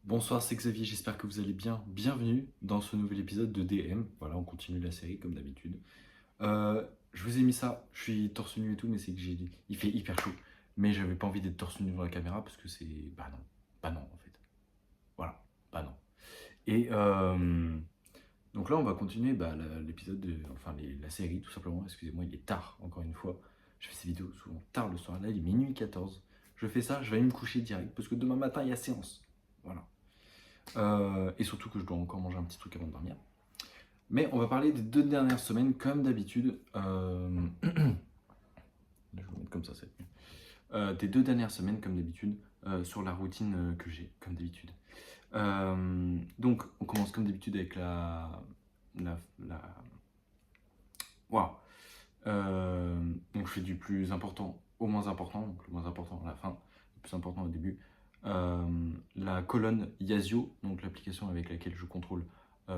Bonsoir, c'est Xavier, j'espère que vous allez bien. Bienvenue dans ce nouvel épisode de DM. Voilà, on continue la série comme d'habitude. Je vous ai mis ça, je suis torse nu et tout, mais c'est que il fait hyper chaud. Mais j'avais pas envie d'être torse nu devant la caméra parce que c'est. Bah non en fait. Voilà, bah non. Et donc là, on va continuer l'épisode, la série tout simplement. Excusez-moi, il est tard, encore une fois. Je fais ces vidéos souvent tard le soir. Là, il est minuit 14. Je fais ça, je vais aller me coucher direct parce que demain matin, il y a séance. Voilà. Et surtout que je dois encore manger un petit truc avant de dormir. Mais on va parler des 2 dernières semaines, comme d'habitude. Je vais vous mettre comme ça cette nuit. Des 2 dernières semaines, comme d'habitude, sur la routine que j'ai, comme d'habitude. Donc, on commence comme d'habitude avec la. Waouh! Donc, je fais du plus important au moins important. Donc, le moins important à la fin, le plus important au début. La colonne Yasio, donc l'application avec laquelle je contrôle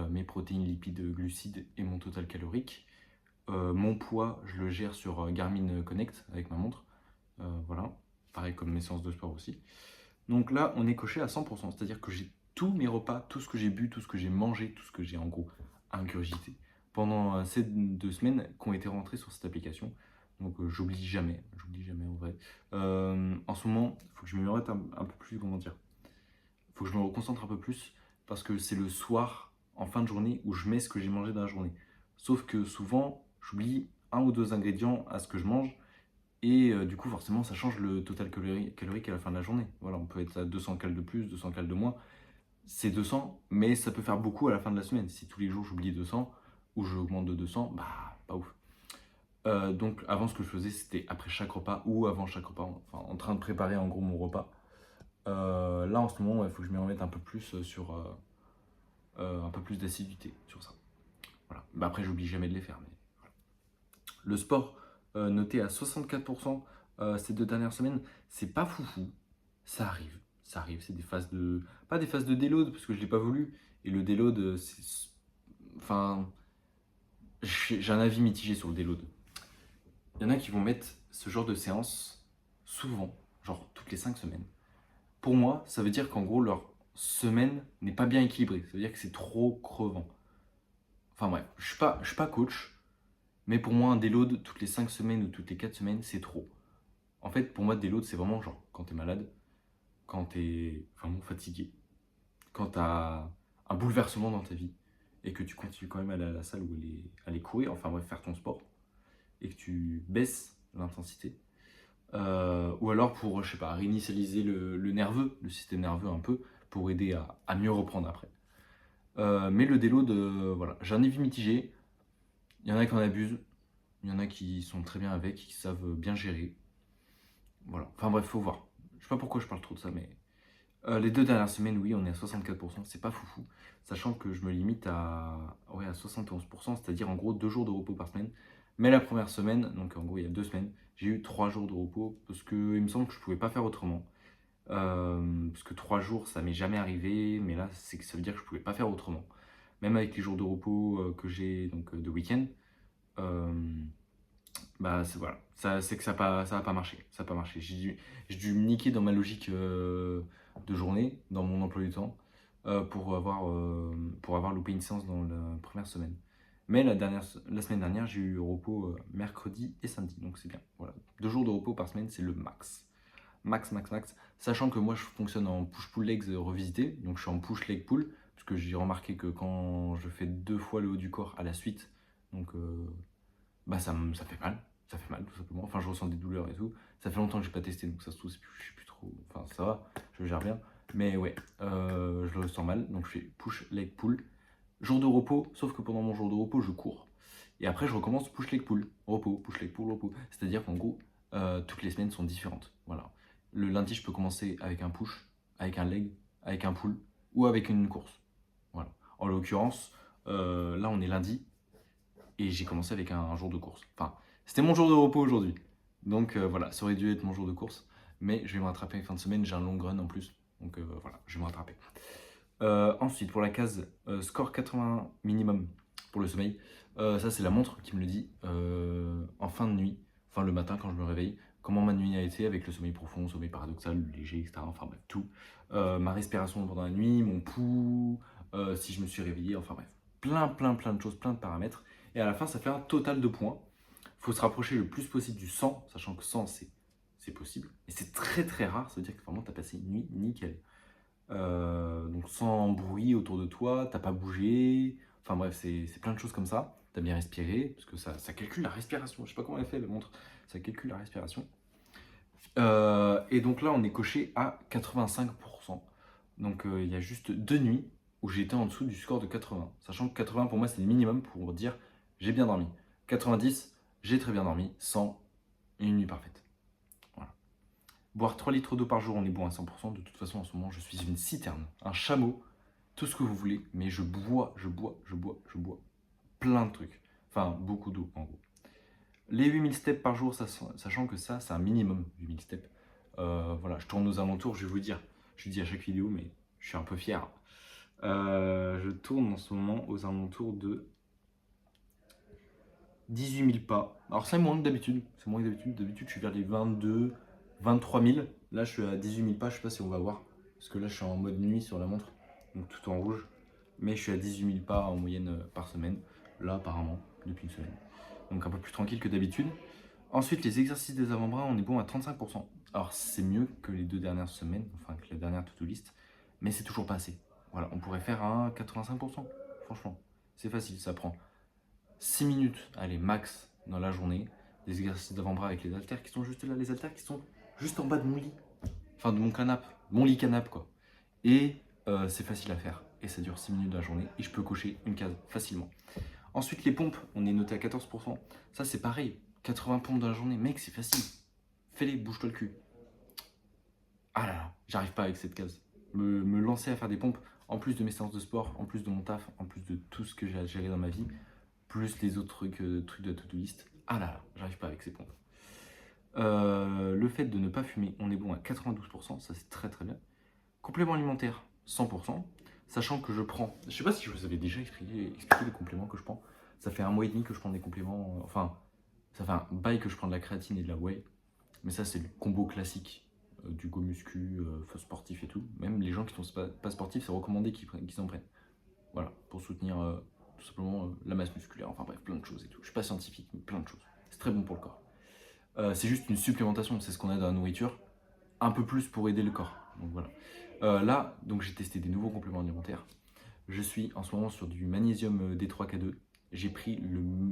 mes protéines, lipides, glucides et mon total calorique. Mon poids, je le gère sur Garmin Connect avec ma montre. Voilà, pareil comme mes séances de sport aussi. Donc là, on est coché à 100%, c'est-à-dire que j'ai tous mes repas, tout ce que j'ai bu, tout ce que j'ai mangé, tout ce que j'ai en gros ingurgité pendant ces 2 semaines qui ont été rentrées sur cette application. Donc j'oublie jamais en vrai. En ce moment, il faut que je me remette un peu plus, comment dire, il faut que je me reconcentre un peu plus parce que c'est le soir, en fin de journée, où je mets ce que j'ai mangé dans la journée. Sauf que souvent, j'oublie un ou deux ingrédients à ce que je mange et du coup, forcément, ça change le total calorique à la fin de la journée. Voilà, on peut être à 200 cales de plus, 200 cales de moins. C'est 200, mais ça peut faire beaucoup à la fin de la semaine. Si tous les jours j'oublie 200 ou j'augmente de 200, bah, pas ouf. Donc, avant, ce que je faisais, c'était après chaque repas ou avant chaque repas, enfin, en train de préparer en gros mon repas. Là, en ce moment, il faut que je m'y remette un peu plus sur un peu plus d'assiduité sur ça. Voilà. Bah, après, j'oublie jamais de les faire. Mais voilà. Le sport, noté à 64% ces 2 dernières semaines, c'est pas foufou. Ça arrive. Ça arrive. C'est des phases de. Pas des phases de déload, parce que je l'ai pas voulu. Et le déload, c'est. Enfin. J'ai un avis mitigé sur le déload. Il y en a qui vont mettre ce genre de séance souvent, genre toutes les 5 semaines. Pour moi, ça veut dire qu'en gros, leur semaine n'est pas bien équilibrée. Ça veut dire que c'est trop crevant. Enfin bref, je suis pas coach, mais pour moi, un déload toutes les 5 semaines ou toutes les 4 semaines, c'est trop. En fait, pour moi, déload, c'est vraiment genre quand t'es malade, quand t'es vraiment fatigué, quand t'as un bouleversement dans ta vie et que tu continues quand même à aller à la salle ou aller courir, enfin bref, faire ton sport et que tu baisses l'intensité. Ou alors pour, je sais pas, réinitialiser le nerveux, le système nerveux un peu, pour aider à mieux reprendre après. Mais le déload, voilà, j'ai un avis mitigé. Il y en a qui en abusent, il y en a qui sont très bien avec, qui savent bien gérer. Voilà, enfin bref, faut voir. Je sais pas pourquoi je parle trop de ça, mais les 2 dernières semaines, oui, on est à 64%, c'est pas foufou. Sachant que je me limite à 71%, c'est-à-dire en gros 2 jours de repos par semaine. Mais la première semaine, donc en gros il y a 2 semaines, j'ai eu 3 jours de repos parce qu'il me semble que je pouvais pas faire autrement. Parce que 3 jours, ça m'est jamais arrivé, mais là, c'est que ça veut dire que je pouvais pas faire autrement. Même avec les jours de repos que j'ai, donc de week-end, euh, bah voilà, c'est que ça a pas marché, ça a pas marché. J'ai dû me niquer dans ma logique de journée, dans mon emploi du temps, pour avoir loupé une séance dans la première semaine. Mais la semaine dernière, j'ai eu repos mercredi et samedi, donc c'est bien. Voilà, 2 jours de repos par semaine, c'est le max. Max, max, max. Sachant que moi, je fonctionne en push-pull-legs revisité, donc je suis en push-leg-pull, parce que j'ai remarqué que quand je fais 2 fois le haut du corps à la suite, donc bah ça fait mal. Ça fait mal tout simplement. Enfin, je ressens des douleurs et tout. Ça fait longtemps que j'ai pas testé, donc ça se trouve, je suis plus trop. Enfin, ça va, je gère bien. Mais ouais, je le ressens mal. Donc je fais push, leg, pull. Jour de repos, sauf que pendant mon jour de repos, je cours. Et après, je recommence push, leg, pull. Repos, push, leg, pull, repos. C'est-à-dire qu'en gros, toutes les semaines sont différentes. Voilà. Le lundi, je peux commencer avec un push, avec un leg, avec un pull ou avec une course. Voilà. En l'occurrence, là, on est lundi et j'ai commencé avec un jour de course. Enfin, c'était mon jour de repos aujourd'hui. Donc voilà, ça aurait dû être mon jour de course. Mais je vais me rattraper en fin de semaine, j'ai un long run en plus. Donc voilà, je vais me rattraper. Ensuite, pour la case score 80 minimum pour le sommeil, ça c'est la montre qui me le dit en fin de nuit, enfin le matin quand je me réveille. comment ma nuit a été avec le sommeil profond, sommeil paradoxal, léger, etc. Enfin bref, tout. Ma respiration pendant la nuit, mon pouls, si je me suis réveillé, enfin bref. Plein de choses, plein de paramètres. Et à la fin, ça fait un total de points. Il faut se rapprocher le plus possible du 100, sachant que 100, c'est possible. Et c'est très rare, ça veut dire que vraiment, tu as passé une nuit nickel. Donc sans bruit autour de toi, t'as pas bougé. Enfin bref, c'est plein de choses comme ça. T'as bien respiré, parce que ça calcule la respiration. Je sais pas comment elle fait, la montre. Ça calcule la respiration. Et donc là, on est coché à 85%. Donc il y a juste 2 nuits où j'étais en dessous du score de 80. Sachant que 80 pour moi, c'est le minimum pour dire j'ai bien dormi. 90, j'ai très bien dormi. 100, une nuit parfaite. Voilà. Boire 3 litres d'eau par jour, on est bon à 100%. De toute façon, en ce moment, je suis une citerne, un chameau, tout ce que vous voulez. Mais je bois plein de trucs. Enfin, beaucoup d'eau, en gros. Les 8000 steps par jour, sachant que ça, c'est un minimum, 8000 steps. Voilà, je tourne aux alentours, je vais vous dire. Je le dis à chaque vidéo, mais je suis un peu fier. Je tourne en ce moment aux alentours de 18 000 pas. Alors, c'est moins que d'habitude. C'est moins que d'habitude. D'habitude, je suis vers les 22, 23 000. Là, je suis à 18 000 pas. Je sais pas si on va voir. Parce que là, je suis en mode nuit sur la montre. Donc, tout en rouge. Mais je suis à 18 000 pas en moyenne par semaine. Là, apparemment, depuis une semaine. Donc, un peu plus tranquille que d'habitude. Ensuite, les exercices des avant-bras, on est bon à 35%. Alors, c'est mieux que les 2 dernières semaines, enfin que la dernière to-do list, mais c'est toujours pas assez. Voilà, on pourrait faire un 85%, franchement. C'est facile, ça prend 6 minutes, allez, max, dans la journée, des exercices d'avant-bras avec les haltères qui sont juste là, les haltères qui sont juste en bas de mon lit, enfin de mon canapé, mon lit canapé, quoi. Et c'est facile à faire, et ça dure 6 minutes dans la journée, et je peux cocher une case facilement. Ensuite, les pompes, on est noté à 14%. Ça, c'est pareil. 80 pompes dans la journée. Mec, c'est facile. Fais-les, bouge-toi le cul. Ah là là, j'arrive pas avec cette case. Me lancer à faire des pompes, en plus de mes séances de sport, en plus de mon taf, en plus de tout ce que j'ai à gérer dans ma vie, plus les autres trucs de la to-do list. Ah là là, j'arrive pas avec ces pompes. Le fait de ne pas fumer, on est bon à 92%, ça c'est très bien. Complément alimentaire, 100%, sachant que je prends, je sais pas si je vous avais déjà expliqué les compléments que je prends. Ça fait 1 mois et demi que je prends des compléments, enfin, ça fait un bail que je prends de la créatine et de la whey. Mais ça, c'est le combo classique du go muscu, sportif et tout. Même les gens qui ne sont pas sportifs, c'est recommandé qu'ils en prennent. Voilà, pour soutenir tout simplement la masse musculaire. Enfin bref, plein de choses et tout. Je suis pas scientifique, mais plein de choses. C'est très bon pour le corps. C'est juste une supplémentation, c'est ce qu'on a dans la nourriture. Un peu plus pour aider le corps. Donc voilà. Là, donc j'ai testé des nouveaux compléments alimentaires. Je suis en ce moment sur du magnésium D3K2. J'ai pris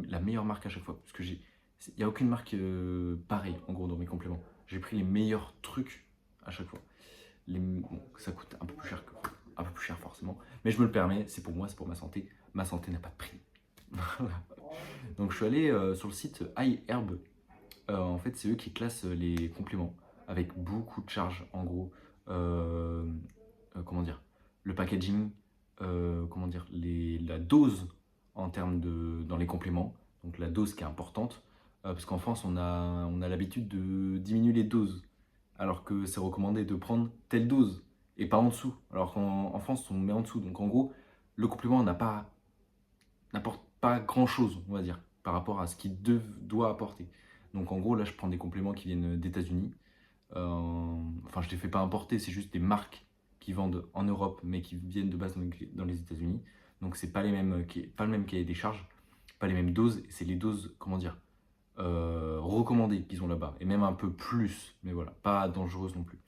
la meilleure marque à chaque fois. Parce que il n'y a aucune marque pareille, en gros, dans mes compléments. J'ai pris les meilleurs trucs à chaque fois. Bon, ça coûte un peu plus cher forcément. Mais je me le permets, c'est pour moi, c'est pour ma santé. Ma santé n'a pas de prix. Donc je suis allé sur le site iHerb. En fait, c'est eux qui classent les compléments avec beaucoup de charges, en gros. Comment dire, le packaging, comment dire, la dose en termes dans les compléments, donc la dose qui est importante, parce qu'en France on a l'habitude de diminuer les doses, alors que c'est recommandé de prendre telle dose et pas en dessous, alors qu'en France on met en dessous. Donc en gros, le complément n'apporte pas grand chose, on va dire, par rapport à ce qu'il doit apporter. Donc en gros, là je prends des compléments qui viennent d'États-Unis. Enfin, je ne les fais pas importer, c'est juste des marques qui vendent en Europe, mais qui viennent de base dans les États-Unis. Donc, c'est pas pas le même cahier des charges, pas les mêmes doses. C'est les doses, comment dire, recommandées qu'ils ont là-bas, et même un peu plus, mais voilà, pas dangereuses non plus.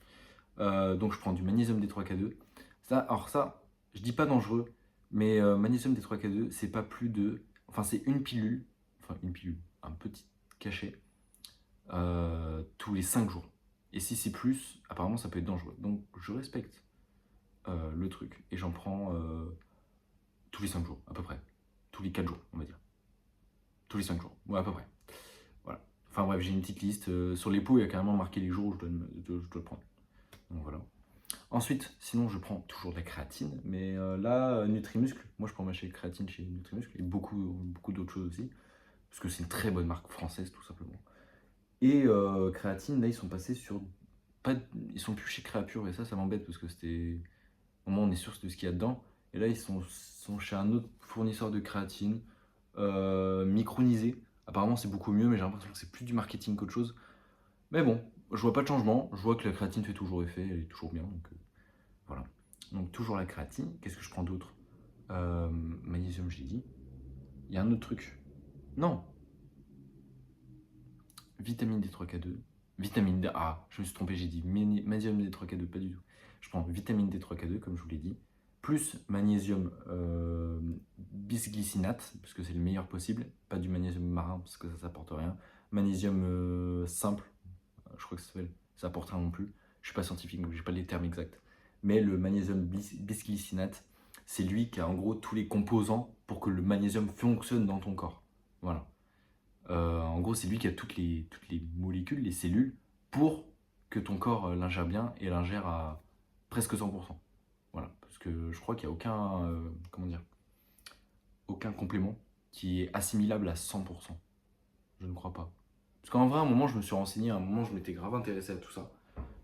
Donc, je prends du magnésium D3K2. Alors ça, je dis pas dangereux, mais magnésium D3K2, c'est pas plus de, enfin, c'est une pilule, un petit cachet tous les 5 jours. Et si c'est plus, apparemment ça peut être dangereux. Donc je respecte le truc et j'en prends tous les 5 jours, à peu près. Tous les 4 jours, on va dire. Tous les 5 jours, ouais, à peu près. Voilà. Enfin bref, j'ai une petite liste. Sur les pots, il y a carrément marqué les jours où je dois le prendre. Donc voilà. Ensuite, sinon je prends toujours de la créatine, mais là, Nutrimuscle, moi je prends ma créatine chez Nutrimuscle et beaucoup d'autres choses aussi, parce que c'est une très bonne marque française tout simplement. Et créatine, là, ils sont passés sur. Ils sont plus chez Créapure, et ça m'embête parce que c'était. Au moins, on est sûr de ce qu'il y a dedans. Et là, ils sont chez un autre fournisseur de créatine, micronisé. Apparemment, c'est beaucoup mieux, mais j'ai l'impression que c'est plus du marketing qu'autre chose. Mais bon, je vois pas de changement. Je vois que la créatine fait toujours effet, elle est toujours bien. Donc voilà. Donc toujours la créatine. Qu'est-ce que je prends d'autre? Magnésium, j'ai dit. Il y a un autre truc. Non, vitamine D3K2. Vitamine D. Ah, je me suis trompé, j'ai dit magnésium D3K2, pas du tout. Je prends vitamine D3K2, comme je vous l'ai dit, plus magnésium bisglycinate, parce que c'est le meilleur possible, pas du magnésium marin, parce que ça n'apporte rien. Magnésium simple, je crois que ça s'appelle, ça apporte rien non plus. Je suis pas scientifique, donc j'ai pas les termes exacts. Mais le magnésium bisglycinate, c'est lui qui a en gros tous les composants pour que le magnésium fonctionne dans ton corps. Voilà. En gros, c'est lui qui a toutes les molécules, les cellules, pour que ton corps l'ingère bien et l'ingère à presque 100%. Voilà, parce que je crois qu'il n'y a aucun, comment dire, aucun complément qui est assimilable à 100%. Je ne crois pas. Parce qu'en vrai, à un moment, je me suis renseigné, à un moment, je m'étais grave intéressé à tout ça.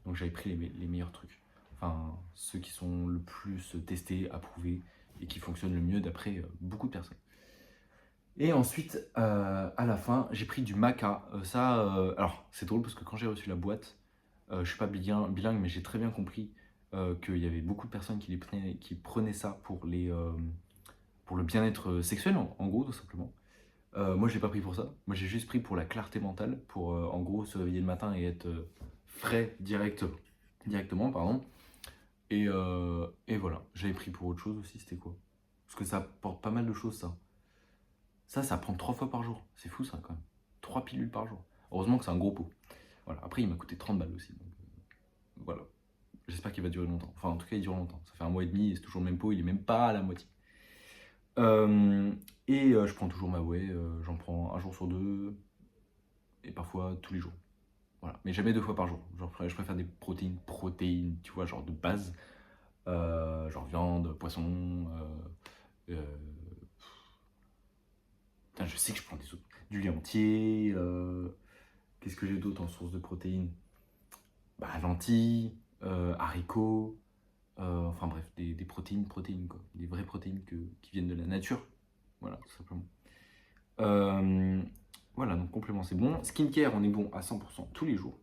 Donc j'avais pris les meilleurs trucs. Enfin, ceux qui sont le plus testés, approuvés et qui fonctionnent le mieux d'après beaucoup de personnes. Et ensuite, à la fin, j'ai pris du maca. Alors, c'est drôle parce que quand j'ai reçu la boîte, je suis pas bilingue, mais j'ai très bien compris qu'il y avait beaucoup de personnes qui prenaient ça pour le bien-être sexuel, en gros, tout simplement. Moi, je l'ai pas pris pour ça. Moi, j'ai juste pris pour la clarté mentale, pour en gros se réveiller le matin et être frais directement, pardon. Et voilà, j'avais pris pour autre chose aussi, c'était quoi? Parce que ça apporte pas mal de choses, ça. Ça prend 3 fois par jour. C'est fou ça quand même. 3 pilules par jour. Heureusement que c'est un gros pot. Voilà. Après, il m'a coûté 30 balles aussi. Donc, voilà. J'espère qu'il va durer longtemps. Enfin, en tout cas, il dure longtemps. Ça fait un mois et demi et c'est toujours le même pot. Il est même pas à la moitié. Je prends toujours ma whey. J'en prends un jour sur deux. Et parfois tous les jours. Voilà. Mais jamais 2 fois par jour. Genre, je préfère des protéines, tu vois, genre de base. Genre viande, poisson. Putain, je sais que je prends des autres. Du lait entier. Qu'est-ce que j'ai d'autre en source de protéines? Bah, lentilles, haricots, enfin bref, des protéines quoi. Des vraies protéines qui viennent de la nature. Voilà, tout simplement. Euh, voilà, donc complément c'est bon. Skincare, on est bon à 100% tous les jours.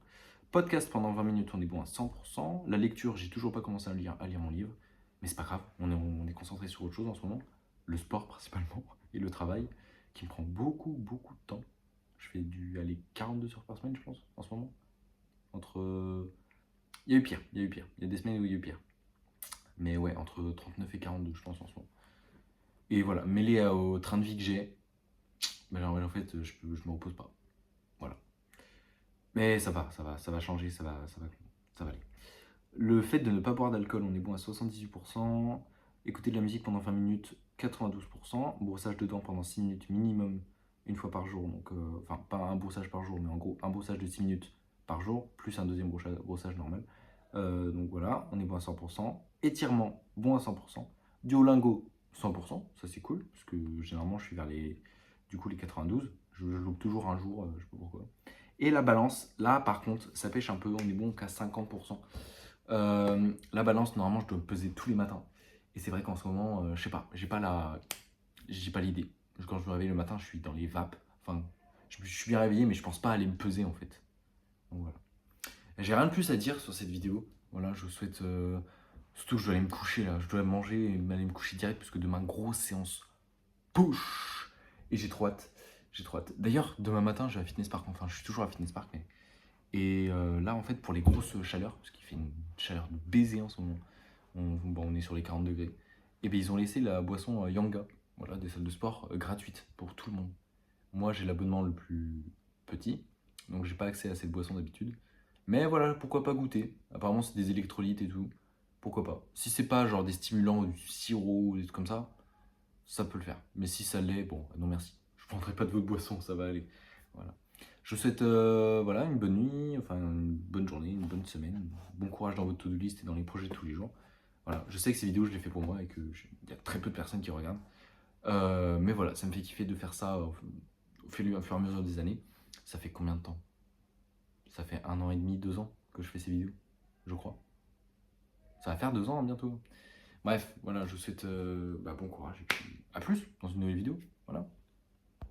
Podcast pendant 20 minutes, on est bon à 100%. La lecture, j'ai toujours pas commencé à lire mon livre. Mais c'est pas grave, on est concentré sur autre chose en ce moment. Le sport principalement et le travail qui me prend beaucoup, beaucoup de temps. Je fais aller 42 heures par semaine, je pense, en ce moment. Entre. Il y a eu pire, il y a eu pire. Il y a des semaines où il y a eu pire. Mais ouais, entre 39 et 42, je pense, en ce moment. Et voilà, mêlé au train de vie que j'ai, ben, en fait, je me repose pas. Voilà. Mais ça va changer, ça va aller. Le fait de ne pas boire d'alcool, on est bon à 78%. Écouter de la musique pendant 20 minutes, 92%. Brossage de dents pendant 6 minutes minimum, une fois par jour. Donc, enfin, pas un brossage par jour, mais en gros, un brossage de 6 minutes par jour, plus un deuxième brossage normal. Donc voilà, on est bon à 100%. Étirement, bon à 100%. Duolingo, 100%. Ça, c'est cool, parce que généralement, je suis vers les 92. Je loupe toujours un jour, je sais pas pourquoi. Et la balance, là, par contre, ça pêche un peu. On est bon qu'à 50%. La balance, normalement, je dois me peser tous les matins. Et c'est vrai qu'en ce moment, je sais pas, j'ai pas l'idée. Quand je me réveille le matin, je suis dans les vapes. Enfin, je suis bien réveillé, mais je pense pas aller me peser en fait. Donc voilà. J'ai rien de plus à dire sur cette vidéo. Voilà, je vous souhaite. Surtout, je dois aller me coucher là. Je dois manger et aller me coucher direct parce que demain, grosse séance push. Et j'ai trop hâte. J'ai trop hâte. D'ailleurs, demain matin, je vais à Fitness Park. Enfin, je suis toujours à Fitness Park, mais et là, en fait, pour les grosses chaleurs, parce qu'il fait une chaleur de baiser en ce moment, on est sur les 40 degrés, et bien ils ont laissé la boisson Yanga, voilà, des salles de sport gratuites pour tout le monde. Moi, j'ai l'abonnement le plus petit, donc j'ai pas accès à cette boisson d'habitude. Mais voilà, pourquoi pas goûter? Apparemment, c'est des électrolytes et tout. Pourquoi pas? Si c'est pas genre des stimulants ou du sirop ou des trucs comme ça peut le faire. Mais si ça l'est, bon, non merci. Je prendrai pas de votre boisson, ça va aller. Voilà. Je vous souhaite voilà, une bonne nuit, enfin une bonne journée, une bonne semaine. Bon courage dans votre to-do list et dans les projets de tous les jours. Voilà, je sais que ces vidéos, je les fais pour moi et qu'il y a très peu de personnes qui regardent. Mais voilà, ça me fait kiffer de faire ça au fur et à mesure des années. Ça fait combien de temps? Ça fait 1 an et demi, 2 ans que je fais ces vidéos, je crois. Ça va faire 2 ans hein, bientôt. Bref, voilà, je vous souhaite bon courage et puis à plus dans une nouvelle vidéo. Voilà.